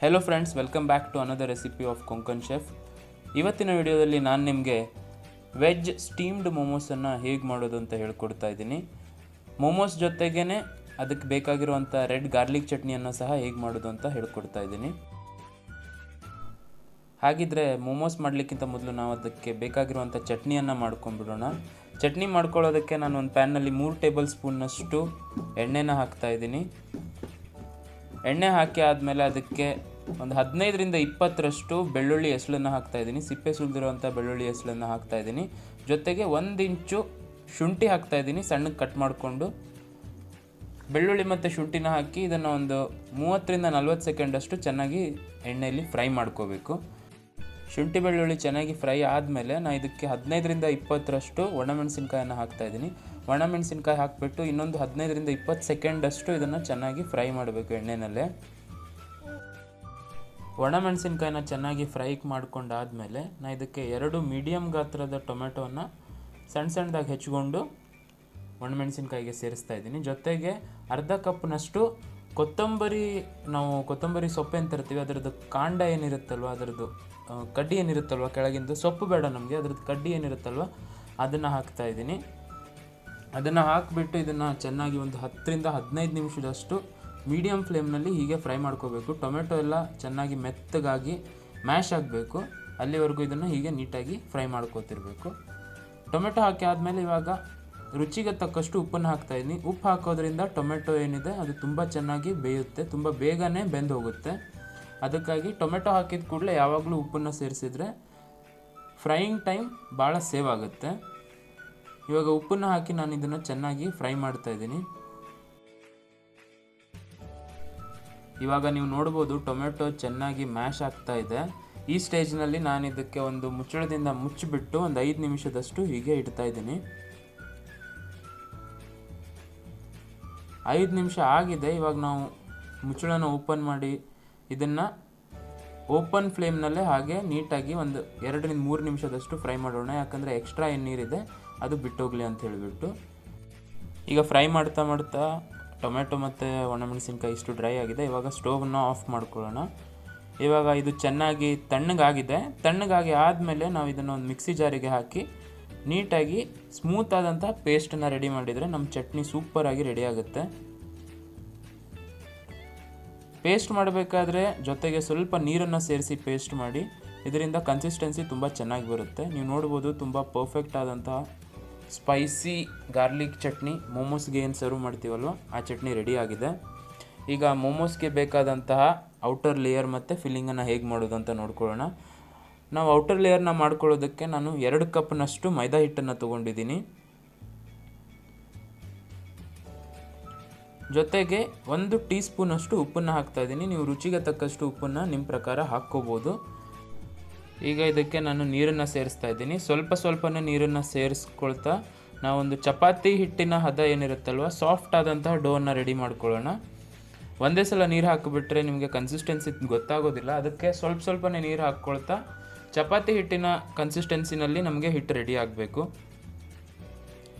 Hello friends, welcome back to another recipe of Konkan Chef. ಇವತ್ತಿನ ವಿಡಿಯೋದಲ್ಲಿ ನಾನು ನಿಮಗೆ ವೆಜ್ ಸ್ಟೀಮ್ಡ್ ಮೋಮೋಸನ್ನು ಹೇಗೆ ಮಾಡೋದು ಅಂತ ಹೇಳ್ಕೊಡ್ತಾ ಇದ್ದೀನಿ. ಮೋಮೋಸ್ ಜೊತೆಗೇ ಅದಕ್ಕೆ ಬೇಕಾಗಿರುವಂಥ ರೆಡ್ ಗಾರ್ಲಿಕ್ ಚಟ್ನಿಯನ್ನು ಸಹ ಹೇಗೆ ಮಾಡೋದು ಅಂತ ಹೇಳ್ಕೊಡ್ತಾ ಇದ್ದೀನಿ. ಹಾಗಿದ್ರೆ ಮೋಮೋಸ್ ಮಾಡಲಿಕ್ಕಿಂತ ಮೊದಲು ನಾವು ಅದಕ್ಕೆ ಬೇಕಾಗಿರುವಂಥ ಚಟ್ನಿಯನ್ನು ಮಾಡ್ಕೊಂಡ್ಬಿಡೋಣ. ಚಟ್ನಿ ಮಾಡ್ಕೊಳ್ಳೋದಕ್ಕೆ ನಾನು ಒಂದು ಪ್ಯಾನ್ನಲ್ಲಿ 3 ಟೇಬಲ್ ಸ್ಪೂನ್ನಷ್ಟು ಎಣ್ಣೆನ ಹಾಕ್ತಾ ಇದ್ದೀನಿ. ಎಣ್ಣೆ ಹಾಕಿ ಆದಮೇಲೆ ಅದಕ್ಕೆ ಒಂದು 15ರಿಂದ 20ರಷ್ಟು ಬೆಳ್ಳುಳ್ಳಿ ಎಸಳನ್ನು ಹಾಕ್ತಾಯಿದ್ದೀನಿ. ಸಿಪ್ಪೆ ಸುಲಿದಿರುವಂಥ ಬೆಳ್ಳುಳ್ಳಿ ಎಸಳನ್ನು ಹಾಕ್ತಾಯಿದ್ದೀನಿ. ಜೊತೆಗೆ 1 ಇಂಚು ಶುಂಠಿ ಹಾಕ್ತಾಯಿದ್ದೀನಿ, ಸಣ್ಣಗೆ ಕಟ್ ಮಾಡಿಕೊಂಡು. ಬೆಳ್ಳುಳ್ಳಿ ಮತ್ತು ಶುಂಠಿನ ಹಾಕಿ ಇದನ್ನು ಒಂದು 30ರಿಂದ 40 ಸೆಕೆಂಡಷ್ಟು ಚೆನ್ನಾಗಿ ಎಣ್ಣೆಯಲ್ಲಿ ಫ್ರೈ ಮಾಡ್ಕೋಬೇಕು. ಶುಂಠಿ ಬೆಳ್ಳುಳ್ಳಿ ಚೆನ್ನಾಗಿ ಫ್ರೈ ಆದಮೇಲೆ ನಾನು ಇದಕ್ಕೆ 15ರಿಂದ 20ರಷ್ಟು ಒಣಮೆಣಸಿನ್ಕಾಯನ್ನು ಹಾಕ್ತಾಯಿದ್ದೀನಿ. ಒಣಮೆಣಸಿನ್ಕಾಯಿ ಹಾಕಿಬಿಟ್ಟು ಇನ್ನೊಂದು 15ರಿಂದ 20 ಸೆಕೆಂಡಷ್ಟು ಇದನ್ನು ಚೆನ್ನಾಗಿ ಫ್ರೈ ಮಾಡಬೇಕು ಎಣ್ಣೆನಲ್ಲೇ. ಒಣಮೆಣಸಿನ್ಕಾಯಿನ ಚೆನ್ನಾಗಿ ಫ್ರೈ ಮಾಡ್ಕೊಂಡಾದಮೇಲೆ ನಾನು ಇದಕ್ಕೆ 2 ಮೀಡಿಯಮ್ ಗಾತ್ರದ ಟೊಮೆಟೊವನ್ನು ಸಣ್ಣದಾಗಿ ಹೆಚ್ಚಿಕೊಂಡು ಒಣಮೆಣಸಿನ್ಕಾಯಿಗೆ ಸೇರಿಸ್ತಾ ಇದ್ದೀನಿ. ಜೊತೆಗೆ ಅರ್ಧ ಕಪ್ನಷ್ಟು ಕೊತ್ತಂಬರಿ ಸೊಪ್ಪು ಅಂತ ತರ್ತೀವಿ, ಅದರದ್ದು ಕಾಂಡ ಏನಿರುತ್ತಲ್ವ, ಅದರದ್ದು ಕಡ್ಡಿ ಏನಿರುತ್ತಲ್ವ, ಕೆಳಗಿಂದು ಸೊಪ್ಪು ಬೇಡ ನಮಗೆ, ಅದರದ್ದು ಕಡ್ಡಿ ಏನಿರುತ್ತಲ್ವ ಅದನ್ನು ಹಾಕ್ತಾಯಿದ್ದೀನಿ. ಅದನ್ನು ಹಾಕಿಬಿಟ್ಟು ಇದನ್ನು ಚೆನ್ನಾಗಿ ಒಂದು 10ರಿಂದ 15 ನಿಮಿಷದಷ್ಟು ಮೀಡಿಯಮ್ ಫ್ಲೇಮ್ನಲ್ಲಿ ಹೀಗೆ ಫ್ರೈ ಮಾಡ್ಕೋಬೇಕು. ಟೊಮೆಟೊ ಎಲ್ಲ ಚೆನ್ನಾಗಿ ಮೆತ್ತಗಾಗಿ ಮ್ಯಾಶ್ ಆಗಬೇಕು, ಅಲ್ಲಿವರೆಗೂ ಇದನ್ನು ಹೀಗೆ ನೀಟಾಗಿ ಫ್ರೈ ಮಾಡ್ಕೋತಿರ್ಬೇಕು. ಟೊಮೆಟೊ ಹಾಕಿ ಆದಮೇಲೆ ಇವಾಗ ರುಚಿಗೆ ತಕ್ಕಷ್ಟು ಉಪ್ಪನ್ನು ಹಾಕ್ತಾಯಿದ್ದೀನಿ. ಉಪ್ಪು ಹಾಕೋದ್ರಿಂದ ಟೊಮೆಟೊ ಏನಿದೆ ಅದು ತುಂಬ ಚೆನ್ನಾಗಿ ಬೇಯುತ್ತೆ, ತುಂಬ ಬೇಗನೆ ಬೆಂದು ಹೋಗುತ್ತೆ. ಅದಕ್ಕಾಗಿ ಟೊಮೆಟೊ ಹಾಕಿದ ಕೂಡಲೇ ಯಾವಾಗಲೂ ಉಪ್ಪನ್ನು ಸೇರಿಸಿದ್ರೆ ಫ್ರೈಯಿಂಗ್ ಟೈಮ್ ಭಾಳ ಸೇವ್ ಆಗುತ್ತೆ. ಇವಾಗ ಉಪ್ಪನ್ನು ಹಾಕಿ ನಾನು ಇದನ್ನು ಚೆನ್ನಾಗಿ ಫ್ರೈ ಮಾಡ್ತಾಯಿದ್ದೀನಿ. ಇವಾಗ ನೀವು ನೋಡ್ಬೋದು ಟೊಮೆಟೊ ಚೆನ್ನಾಗಿ ಮ್ಯಾಶ್ ಆಗ್ತಾ ಇದೆ. ಈ ಸ್ಟೇಜ್ನಲ್ಲಿ ನಾನು ಇದಕ್ಕೆ ಒಂದು ಮುಚ್ಚಳದಿಂದ ಮುಚ್ಚಿಬಿಟ್ಟು ಒಂದು 5 ನಿಮಿಷದಷ್ಟು ಹೀಗೆ ಇಡ್ತಾಯಿದ್ದೀನಿ. 5 ನಿಮಿಷ ಆಗಿದೆ. ಇವಾಗ ನಾವು ಮುಚ್ಚಳನ ಓಪನ್ ಮಾಡಿ ಇದನ್ನು ಓಪನ್ ಫ್ಲೇಮ್ನಲ್ಲೇ ಹಾಗೆ ನೀಟಾಗಿ ಒಂದು 2ರಿಂದ 3 ನಿಮಿಷದಷ್ಟು ಫ್ರೈ ಮಾಡೋಣ. ಯಾಕಂದರೆ ಎಕ್ಸ್ಟ್ರಾ ಏನು ನೀರಿದೆ ಅದು ಬಿಟ್ಟೋಗಲಿ ಅಂತ ಹೇಳಿಬಿಟ್ಟು. ಈಗ ಫ್ರೈ ಮಾಡ್ತಾ ಟೊಮೆಟೊ ಮತ್ತು ಒಣಮೆಣಸಿನ್ಕಾಯಿ ಇಷ್ಟು ಡ್ರೈ ಆಗಿದೆ. ಇವಾಗ ಸ್ಟೋವನ್ನು ಆಫ್ ಮಾಡ್ಕೊಳ್ಳೋಣ. ಇವಾಗ ಇದು ಚೆನ್ನಾಗಿ ತಣ್ಣಗಾಗಿ ಆದಮೇಲೆ ನಾವು ಇದನ್ನು ಒಂದು ಮಿಕ್ಸಿ ಜಾರಿಗೆ ಹಾಕಿ ನೀಟಾಗಿ ಸ್ಮೂತ್ ಆದಂಥ ಪೇಸ್ಟನ್ನು ರೆಡಿ ಮಾಡಿದರೆ ನಮ್ಮ ಚಟ್ನಿ ಸೂಪರಾಗಿ ರೆಡಿ ಆಗುತ್ತೆ. ಪೇಸ್ಟ್ ಮಾಡಬೇಕಾದ್ರೆ ಜೊತೆಗೆ ಸ್ವಲ್ಪ ನೀರನ್ನು ಸೇರಿಸಿ ಪೇಸ್ಟ್ ಮಾಡಿ, ಇದರಿಂದ ಕನ್ಸಿಸ್ಟೆನ್ಸಿ ತುಂಬ ಚೆನ್ನಾಗಿ ಬರುತ್ತೆ. ನೀವು ನೋಡ್ಬೋದು ತುಂಬ ಪರ್ಫೆಕ್ಟ್ ಆದಂತಹ ಸ್ಪೈಸಿ ಗಾರ್ಲಿಕ್ ಚಟ್ನಿ ಮೋಮೋಸ್ಗೆ ಏನು ಸರ್ವ್ ಮಾಡ್ತೀವಲ್ವ ಆ ಚಟ್ನಿ ರೆಡಿ ಆಗಿದೆ. ಈಗ ಮೋಮೋಸ್ಗೆ ಬೇಕಾದಂತಹ ಔಟರ್ ಲೇಯರ್ ಮತ್ತು ಫಿಲ್ಲಿಂಗನ್ನು ಹೇಗೆ ಮಾಡೋದು ಅಂತ ನೋಡ್ಕೊಳ್ಳೋಣ. ನಾವು ಔಟರ್ ಲೇಯರ್ನ ಮಾಡ್ಕೊಳ್ಳೋದಕ್ಕೆ ನಾನು 2 ಕಪ್ನಷ್ಟು ಮೈದಾ ಹಿಟ್ಟನ್ನು ತೊಗೊಂಡಿದ್ದೀನಿ. ಜೊತೆಗೆ 1 ಟೀ ಸ್ಪೂನಷ್ಟು ಉಪ್ಪನ್ನು ಹಾಕ್ತಾಯಿದ್ದೀನಿ. ನೀವು ರುಚಿಗೆ ತಕ್ಕಷ್ಟು ಉಪ್ಪನ್ನು ನಿಮ್ಮ ಪ್ರಕಾರ ಹಾಕ್ಕೋಬೋದು. ಈಗ ಇದಕ್ಕೆ ನಾನು ನೀರನ್ನು ಸೇರಿಸ್ತಾ ಇದ್ದೀನಿ. ಸ್ವಲ್ಪನೇ ನೀರನ್ನು ಸೇರಿಸ್ಕೊಳ್ತಾ ನಾವೊಂದು ಚಪಾತಿ ಹಿಟ್ಟಿನ ಹದ ಏನಿರುತ್ತಲ್ವ ಸಾಫ್ಟ್ ಆದಂತಹ ಡೋವನ್ನು ರೆಡಿ ಮಾಡ್ಕೊಳ್ಳೋಣ. ಒಂದೇ ಸಲ ನೀರು ಹಾಕಿಬಿಟ್ರೆ ನಿಮಗೆ ಕನ್ಸಿಸ್ಟೆನ್ಸಿ ಗೊತ್ತಾಗೋದಿಲ್ಲ. ಅದಕ್ಕೆ ಸ್ವಲ್ಪನೇ ನೀರು ಹಾಕ್ಕೊಳ್ತಾ ಚಪಾತಿ ಹಿಟ್ಟಿನ ಕನ್ಸಿಸ್ಟೆನ್ಸಿನಲ್ಲಿ ನಮಗೆ ಹಿಟ್ಟು ರೆಡಿ ಆಗಬೇಕು.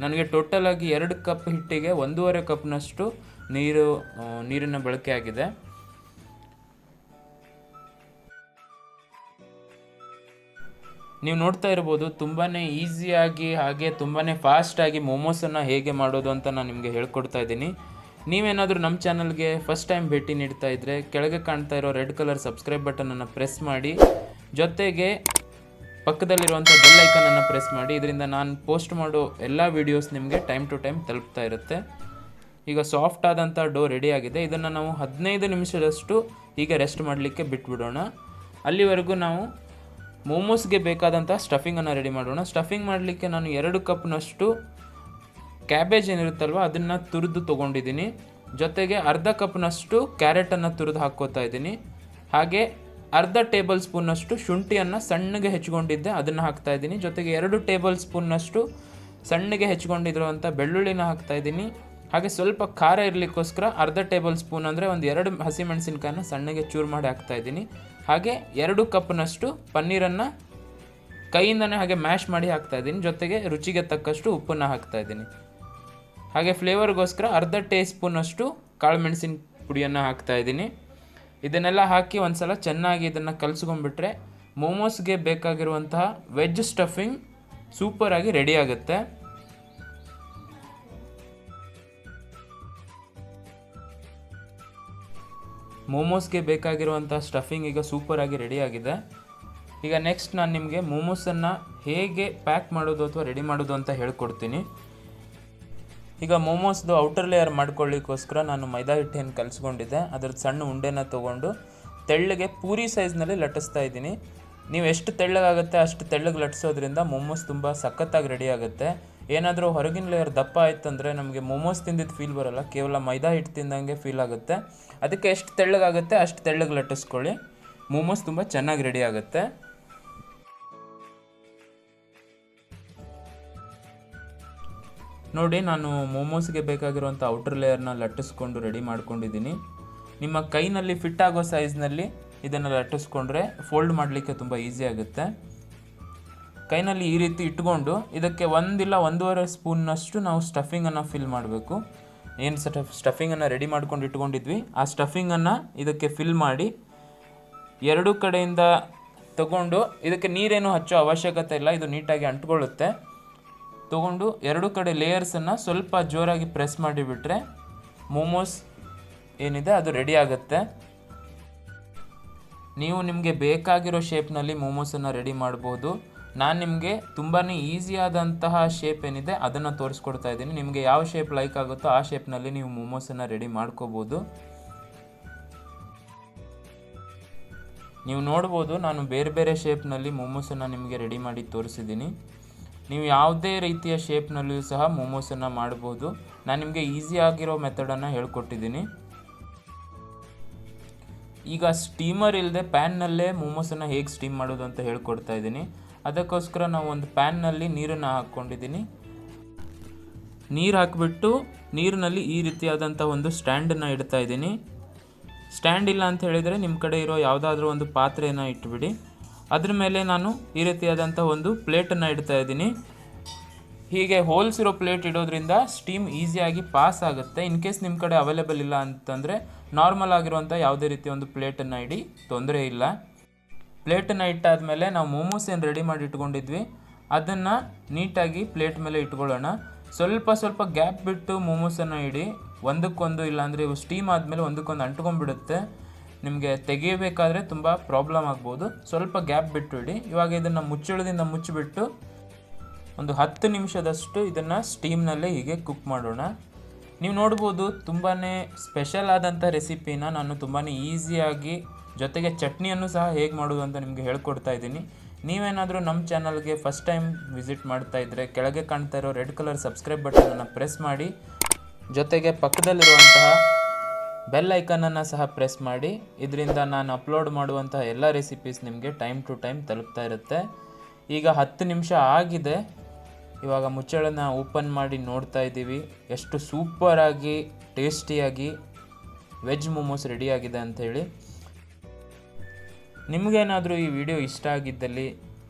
ನನಗೆ ಟೋಟಲಾಗಿ 2 ಕಪ್ ಹಿಟ್ಟಿಗೆ 1.5 ಕಪ್ನಷ್ಟು ನೀರಿನ ಬಳಕೆ ಆಗಿದೆ. ನೀವು ನೋಡ್ತಾ ಇರ್ಬೋದು ತುಂಬಾ ಈಸಿಯಾಗಿ ಹಾಗೆ ತುಂಬಾ ಫಾಸ್ಟಾಗಿ ಮೋಮೋಸನ್ನು ಹೇಗೆ ಮಾಡೋದು ಅಂತ ನಾನು ನಿಮಗೆ ಹೇಳ್ಕೊಡ್ತಾ ಇದ್ದೀನಿ. ನೀವೇನಾದರೂ ನಮ್ಮ ಚಾನಲ್ಗೆ ಫಸ್ಟ್ ಟೈಮ್ ಭೇಟಿ ನೀಡ್ತಾ ಇದ್ದರೆ ಕೆಳಗೆ ಕಾಣ್ತಾ ಇರೋ ರೆಡ್ ಕಲರ್ ಸಬ್ಸ್ಕ್ರೈಬ್ ಬಟನನ್ನು ಪ್ರೆಸ್ ಮಾಡಿ, ಜೊತೆಗೆ ಪಕ್ಕದಲ್ಲಿರುವಂಥ ಬೆಲ್ ಐಕನನ್ನು ಪ್ರೆಸ್ ಮಾಡಿ. ಇದರಿಂದ ನಾನು ಪೋಸ್ಟ್ ಮಾಡೋ ಎಲ್ಲ ವೀಡಿಯೋಸ್ ನಿಮಗೆ ಟೈಮ್ ಟು ಟೈಮ್ ತಲುಪ್ತಾ ಇರುತ್ತೆ. ಈಗ ಸಾಫ್ಟ್ ಆದಂಥ ಡೋ ರೆಡಿ ಆಗಿದೆ. ಇದನ್ನು ನಾವು 15 ನಿಮಿಷದಷ್ಟು ಹೀಗೆ ರೆಸ್ಟ್ ಮಾಡಲಿಕ್ಕೆ ಬಿಟ್ಬಿಡೋಣ. ಅಲ್ಲಿವರೆಗೂ ನಾವು ಮೋಮೋಸ್ಗೆ ಬೇಕಾದಂಥ ಸ್ಟಫಿಂಗನ್ನು ರೆಡಿ ಮಾಡೋಣ. ಸ್ಟಫಿಂಗ್ ಮಾಡಲಿಕ್ಕೆ ನಾನು 2 ಕಪ್ನಷ್ಟು ಕ್ಯಾಬೇಜ್ ಏನಿರುತ್ತಲ್ವ ಅದನ್ನು ತುರಿದು ತೊಗೊಂಡಿದ್ದೀನಿ. ಜೊತೆಗೆ ಅರ್ಧ ಕಪ್ನಷ್ಟು ಕ್ಯಾರೆಟನ್ನು ತುರಿದು ಹಾಕ್ಕೋತಾ ಇದ್ದೀನಿ. ಹಾಗೆ ಅರ್ಧ ಟೇಬಲ್ ಸ್ಪೂನ್ನಷ್ಟು ಶುಂಠಿಯನ್ನು ಸಣ್ಣಗೆ ಹೆಚ್ಚಿಕೊಂಡಿದ್ದೆ ಅದನ್ನು ಹಾಕ್ತಾಯಿದ್ದೀನಿ. ಜೊತೆಗೆ 2 ಟೇಬಲ್ ಸ್ಪೂನ್ನಷ್ಟು ಸಣ್ಣಗೆ ಹೆಚ್ಚಿಕೊಂಡಿರುವಂಥ ಬೆಳ್ಳುಳ್ಳಿನ ಹಾಕ್ತಾಯಿದ್ದೀನಿ. ಹಾಗೆ ಸ್ವಲ್ಪ ಖಾರ ಇರಲಿಕ್ಕೋಸ್ಕರ ಅರ್ಧ ಟೇಬಲ್ ಸ್ಪೂನ್ ಅಂದರೆ ಒಂದು 2 ಹಸಿಮೆಣಸಿನ್ಕಾಯನ್ನ ಸಣ್ಣಗೆ ಚೂರು ಮಾಡಿ ಹಾಕ್ತಾಯಿದ್ದೀನಿ. ಹಾಗೆ 2 ಕಪ್ನಷ್ಟು ಪನ್ನೀರನ್ನು ಕೈಯಿಂದನೇ ಹಾಗೆ ಮ್ಯಾಶ್ ಮಾಡಿ ಹಾಕ್ತಾಯಿದ್ದೀನಿ. ಜೊತೆಗೆ ರುಚಿಗೆ ತಕ್ಕಷ್ಟು ಉಪ್ಪನ್ನು ಹಾಕ್ತಾಯಿದ್ದೀನಿ. ಹಾಗೆ ಫ್ಲೇವರ್ಗೋಸ್ಕರ ಅರ್ಧ ಟೀ ಸ್ಪೂನಷ್ಟು ಕಾಳು ಮೆಣಸಿನ ಪುಡಿಯನ್ನು ಹಾಕ್ತಾಯಿದ್ದೀನಿ. ಇದನ್ನೆಲ್ಲ ಹಾಕಿ ಒಂದ್ಸಲ ಚೆನ್ನಾಗಿ ಇದನ್ನು ಕಲಸ್ಕೊಂಡ್ಬಿಟ್ರೆ ಮೋಮೋಸ್ಗೆ ಬೇಕಾಗಿರುವಂತಹ ವೆಜ್ ಸ್ಟಫಿಂಗ್ ಸೂಪರಾಗಿ ರೆಡಿ ಆಗುತ್ತೆ. ಮೋಮೋಸ್ಗೆ ಬೇಕಾಗಿರುವಂಥ ಸ್ಟಫಿಂಗ್ ಈಗ ಸೂಪರಾಗಿ ರೆಡಿಯಾಗಿದೆ. ಈಗ ನೆಕ್ಸ್ಟ್ ನಾನು ನಿಮಗೆ ಮೋಮೋಸನ್ನು ಹೇಗೆ ಪ್ಯಾಕ್ ಮಾಡೋದು ಅಥವಾ ರೆಡಿ ಮಾಡೋದು ಅಂತ ಹೇಳ್ಕೊಡ್ತೀನಿ. ಈಗ ಮೋಮೋಸ್ದು ಔಟರ್ ಲೇಯರ್ ಮಾಡ್ಕೊಳ್ಳಿಕ್ಕೋಸ್ಕರ ನಾನು ಮೈದಾ ಹಿಟ್ಟನ್ನು ಕಲಿಸ್ಕೊಂಡಿದ್ದೆ. ಅದ್ರದ್ದು ಸಣ್ಣ ಉಂಡೆನ ತೊಗೊಂಡು ತೆಳ್ಳಗೆ ಪೂರಿ ಸೈಜ್ನಲ್ಲಿ ಲಟ್ಟಿಸ್ತಾ ಇದ್ದೀನಿ. ನೀವು ಎಷ್ಟು ತೆಳ್ಳಗಾಗುತ್ತೆ ಅಷ್ಟು ತೆಳ್ಳಗೆ ಲಟ್ಟಿಸೋದ್ರಿಂದ ಮೋಮೋಸ್ ತುಂಬ ಸಖತ್ತಾಗಿ ರೆಡಿ ಆಗುತ್ತೆ. ಏನಾದರೂ ಹೊರಗಿನ ಲೇಯರ್ ದಪ್ಪ ಆಯ್ತಂದರೆ ನಮಗೆ ಮೋಮೋಸ್ ತಿಂದಿದ್ದು ಫೀಲ್ ಬರೋಲ್ಲ, ಕೇವಲ ಮೈದಾ ಹಿಟ್ಟು ತಿಂದಂಗೆ ಫೀಲ್ ಆಗುತ್ತೆ. ಅದಕ್ಕೆ ಎಷ್ಟು ತೆಳ್ಳಗಾಗುತ್ತೆ ಅಷ್ಟು ತೆಳ್ಳಗೆ ಲಟ್ಟಿಸ್ಕೊಳ್ಳಿ, ಮೋಮೋಸ್ ತುಂಬ ಚೆನ್ನಾಗಿ ರೆಡಿ ಆಗುತ್ತೆ. ನೋಡಿ, ನಾನು ಮೋಮೋಸ್ಗೆ ಬೇಕಾಗಿರುವಂಥ ಔಟರ್ ಲೇಯರ್ನ ಲಟ್ಟಿಸ್ಕೊಂಡು ರೆಡಿ ಮಾಡ್ಕೊಂಡಿದ್ದೀನಿ. ನಿಮ್ಮ ಕೈನಲ್ಲಿ ಫಿಟ್ ಆಗೋ ಸೈಜ್ನಲ್ಲಿ ಇದನ್ನು ಲಟ್ಟಿಸ್ಕೊಂಡ್ರೆ ಫೋಲ್ಡ್ ಮಾಡಲಿಕ್ಕೆ ತುಂಬ ಈಸಿ ಆಗುತ್ತೆ. ಕೈನಲ್ಲಿ ಈ ರೀತಿ ಇಟ್ಕೊಂಡು ಇದಕ್ಕೆ 1 ಇಲ್ಲ 1.5 ಸ್ಪೂನ್ನಷ್ಟು ನಾವು ಸ್ಟಫಿಂಗನ್ನು ಫಿಲ್ ಮಾಡಬೇಕು. ಏನು ಸ್ಟಫಿಂಗನ್ನು ರೆಡಿ ಮಾಡ್ಕೊಂಡು ಇಟ್ಕೊಂಡಿದ್ವಿ ಆ ಸ್ಟಫಿಂಗನ್ನು ಇದಕ್ಕೆ ಫಿಲ್ ಮಾಡಿ ಎರಡೂ ಕಡೆಯಿಂದ ತಗೊಂಡು, ಇದಕ್ಕೆ ನೀರೇನು ಹಚ್ಚೋ ಅವಶ್ಯಕತೆ ಇಲ್ಲ, ಇದು ನೀಟಾಗಿ ಅಂಟ್ಕೊಳ್ಳುತ್ತೆ. ತೊಗೊಂಡು ಎರಡೂ ಕಡೆ ಲೇಯರ್ಸನ್ನು ಸ್ವಲ್ಪ ಜೋರಾಗಿ ಪ್ರೆಸ್ ಮಾಡಿಬಿಟ್ರೆ ಮೋಮೋಸ್ ಏನಿದೆ ಅದು ರೆಡಿ ಆಗುತ್ತೆ. ನೀವು ನಿಮಗೆ ಬೇಕಾಗಿರೋ ಶೇಪ್ನಲ್ಲಿ ಮೋಮೋಸನ್ನು ರೆಡಿ ಮಾಡ್ಬೋದು. ನಾನು ನಿಮಗೆ ತುಂಬಾ ಈಸಿಯಾದಂತಹ ಶೇಪ್ ಏನಿದೆ ಅದನ್ನು ತೋರಿಸ್ಕೊಡ್ತಾ ಇದ್ದೀನಿ. ನಿಮಗೆ ಯಾವ ಶೇಪ್ ಲೈಕ್ ಆಗುತ್ತೋ ಆ ಶೇಪ್ನಲ್ಲಿ ನೀವು ಮೋಮೋಸನ್ನು ರೆಡಿ ಮಾಡ್ಕೋಬೋದು. ನೀವು ನೋಡ್ಬೋದು, ನಾನು ಬೇರೆ ಬೇರೆ ಶೇಪ್ನಲ್ಲಿ ಮೋಮೋಸನ್ನು ನಿಮಗೆ ರೆಡಿ ಮಾಡಿ ತೋರಿಸಿದ್ದೀನಿ. ನೀವು ಯಾವುದೇ ರೀತಿಯ ಶೇಪ್ನಲ್ಲಿಯೂ ಸಹ ಮೋಮೋಸನ್ನು ಮಾಡ್ಬೋದು. ನಾನು ನಿಮಗೆ ಈಸಿ ಆಗಿರೋ ಮೆಥಡನ್ನು ಹೇಳ್ಕೊಟ್ಟಿದ್ದೀನಿ. ಈಗ ಸ್ಟೀಮರ್ ಇಲ್ಲದೆ ಪ್ಯಾನ್ನಲ್ಲೇ ಮೋಮೋಸನ್ನು ಹೇಗೆ ಸ್ಟೀಮ್ ಮಾಡೋದು ಅಂತ ಹೇಳ್ಕೊಡ್ತಾ ಇದ್ದೀನಿ. ಅದಕ್ಕೋಸ್ಕರ ನಾವು ಒಂದು ಪ್ಯಾನ್ನಲ್ಲಿ ನೀರನ್ನು ಹಾಕ್ಕೊಂಡಿದ್ದೀನಿ. ನೀರು ಹಾಕಿಬಿಟ್ಟು ನೀರಿನಲ್ಲಿ ಈ ರೀತಿಯಾದಂಥ ಒಂದು ಸ್ಟ್ಯಾಂಡನ್ನು ಇಡ್ತಾ ಇದ್ದೀನಿ. ಸ್ಟ್ಯಾಂಡ್ ಇಲ್ಲ ಅಂತ ಹೇಳಿದರೆ ನಿಮ್ಮ ಕಡೆ ಇರೋ ಯಾವುದಾದ್ರೂ ಒಂದು ಪಾತ್ರೆಯನ್ನು ಇಟ್ಬಿಡಿ. ಅದ್ರ ಮೇಲೆ ನಾನು ಈ ರೀತಿಯಾದಂಥ ಒಂದು ಪ್ಲೇಟನ್ನು ಇಡ್ತಾ ಇದ್ದೀನಿ. ಹೀಗೆ ಹೋಲ್ಸ್ ಇರೋ ಪ್ಲೇಟ್ ಇಡೋದ್ರಿಂದ ಸ್ಟೀಮ್ ಈಸಿಯಾಗಿ ಪಾಸ್ ಆಗುತ್ತೆ. ಇನ್ ಕೇಸ್ ನಿಮ್ಮ ಕಡೆ ಅವೈಲೇಬಲ್ ಇಲ್ಲ ಅಂತಂದರೆ ನಾರ್ಮಲ್ ಆಗಿರುವಂಥ ಯಾವುದೇ ರೀತಿಯ ಒಂದು ಪ್ಲೇಟನ್ನು ಇಡಿ, ತೊಂದರೆ ಇಲ್ಲ. ಪ್ಲೇಟನ್ನು ಇಟ್ಟಾದಮೇಲೆ ನಾವು ಮೋಮೋಸ್ ಏನು ರೆಡಿ ಮಾಡಿ ಇಟ್ಕೊಂಡಿದ್ವಿ ಅದನ್ನು ನೀಟಾಗಿ ಪ್ಲೇಟ್ ಮೇಲೆ ಇಟ್ಕೊಳ್ಳೋಣ. ಸ್ವಲ್ಪ ಸ್ವಲ್ಪ ಗ್ಯಾಪ್ ಬಿಟ್ಟು ಮೋಮೋಸನ್ನು ಇಡಿ, ಒಂದಕ್ಕೊಂದು, ಇಲ್ಲಾಂದರೆ ಇವು ಸ್ಟೀಮ್ ಆದಮೇಲೆ ಒಂದಕ್ಕೊಂದು ಅಂಟ್ಕೊಂಡ್ಬಿಡುತ್ತೆ. ನಿಮಗೆ ತೆಗಿಬೇಕಾದ್ರೆ ತುಂಬ ಪ್ರಾಬ್ಲಮ್ ಆಗ್ಬೋದು. ಸ್ವಲ್ಪ ಗ್ಯಾಪ್ ಬಿಟ್ಟು ಇಡಿ. ಇವಾಗ ಇದನ್ನು ಮುಚ್ಚಳದಿಂದ ಮುಚ್ಚಿಬಿಟ್ಟು ಒಂದು 10 ನಿಮಿಷದಷ್ಟು ಇದನ್ನು ಸ್ಟೀಮ್ನಲ್ಲೇ ಹೀಗೆ ಕುಕ್ ಮಾಡೋಣ. ನೀವು ನೋಡ್ಬೋದು, ತುಂಬಾ ಸ್ಪೆಷಲ್ ಆದಂಥ ರೆಸಿಪಿನ ನಾನು ತುಂಬಾ ಈಸಿಯಾಗಿ, ಜೊತೆಗೆ ಚಟ್ನಿಯನ್ನು ಸಹ ಹೇಗೆ ಮಾಡೋದು ಅಂತ ನಿಮಗೆ ಹೇಳ್ಕೊಡ್ತಾ ಇದ್ದೀನಿ. ನೀವೇನಾದರೂ ನಮ್ಮ ಚಾನಲ್ಗೆ ಫಸ್ಟ್ ಟೈಮ್ ವಿಸಿಟ್ ಮಾಡ್ತಾ ಇದ್ದರೆ ಕೆಳಗೆ ಕಾಣ್ತಾ ಇರೋ ರೆಡ್ ಕಲರ್ ಸಬ್ಸ್ಕ್ರೈಬ್ ಬಟನನ್ನು ಪ್ರೆಸ್ ಮಾಡಿ, ಜೊತೆಗೆ ಪಕ್ಕದಲ್ಲಿರುವಂತಹ ಬೆಲ್ ಐಕನನ್ನು ಸಹ ಪ್ರೆಸ್ ಮಾಡಿ. ಇದರಿಂದ ನಾನು ಅಪ್ಲೋಡ್ ಮಾಡುವಂತಹ ಎಲ್ಲ ರೆಸಿಪೀಸ್ ನಿಮಗೆ ಟೈಮ್ ಟು ಟೈಮ್ ತಲುಪ್ತಾ ಇರುತ್ತೆ. ಈಗ 10 ನಿಮಿಷ ಆಗಿದೆ. ಇವಾಗ ಮುಚ್ಚಳನ ಓಪನ್ ಮಾಡಿ ನೋಡ್ತಾ ಇದ್ದೀವಿ ಎಷ್ಟು ಸೂಪರಾಗಿ ಟೇಸ್ಟಿಯಾಗಿ ವೆಜ್ ಮೋಮೋಸ್ ರೆಡಿಯಾಗಿದೆ ಅಂಥೇಳಿ. ನಿಮಗೇನಾದರೂ ಈ ವಿಡಿಯೋ ಇಷ್ಟ ಆಗಿದ್ದಲ್ಲಿ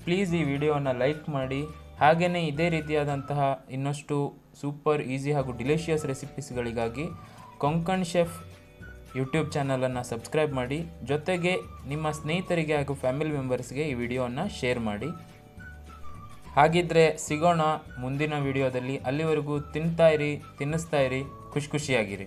ಪ್ಲೀಸ್ ಈ ವಿಡಿಯೋನ ಲೈಕ್ ಮಾಡಿ. ಹಾಗೆಯೇ ಇದೇ ರೀತಿಯಾದಂತಹ ಇನ್ನಷ್ಟು ಸೂಪರ್ ಈಸಿ ಹಾಗೂ ಡಿಲಿಷಿಯಸ್ ರೆಸಿಪೀಸ್ಗಳಿಗಾಗಿ ಕೊಂಕಣ್ ಶೆಫ್ ಯೂಟ್ಯೂಬ್ ಚಾನಲನ್ನು ಸಬ್ಸ್ಕ್ರೈಬ್ ಮಾಡಿ. ಜೊತೆಗೆ ನಿಮ್ಮ ಸ್ನೇಹಿತರಿಗೆ ಹಾಗೂ ಫ್ಯಾಮಿಲಿ ಮೆಂಬರ್ಸ್ಗೆ ಈ ವಿಡಿಯೋವನ್ನು ಶೇರ್ ಮಾಡಿ. ಹಾಗಿದ್ರೆ ಸಿಗೋಣ ಮುಂದಿನ ವಿಡಿಯೋದಲ್ಲಿ. ಅಲ್ಲಿವರೆಗೂ ತಿನ್ನಿಸ್ತಾ ಇರಿ, ಖುಷಿಯಾಗಿರಿ.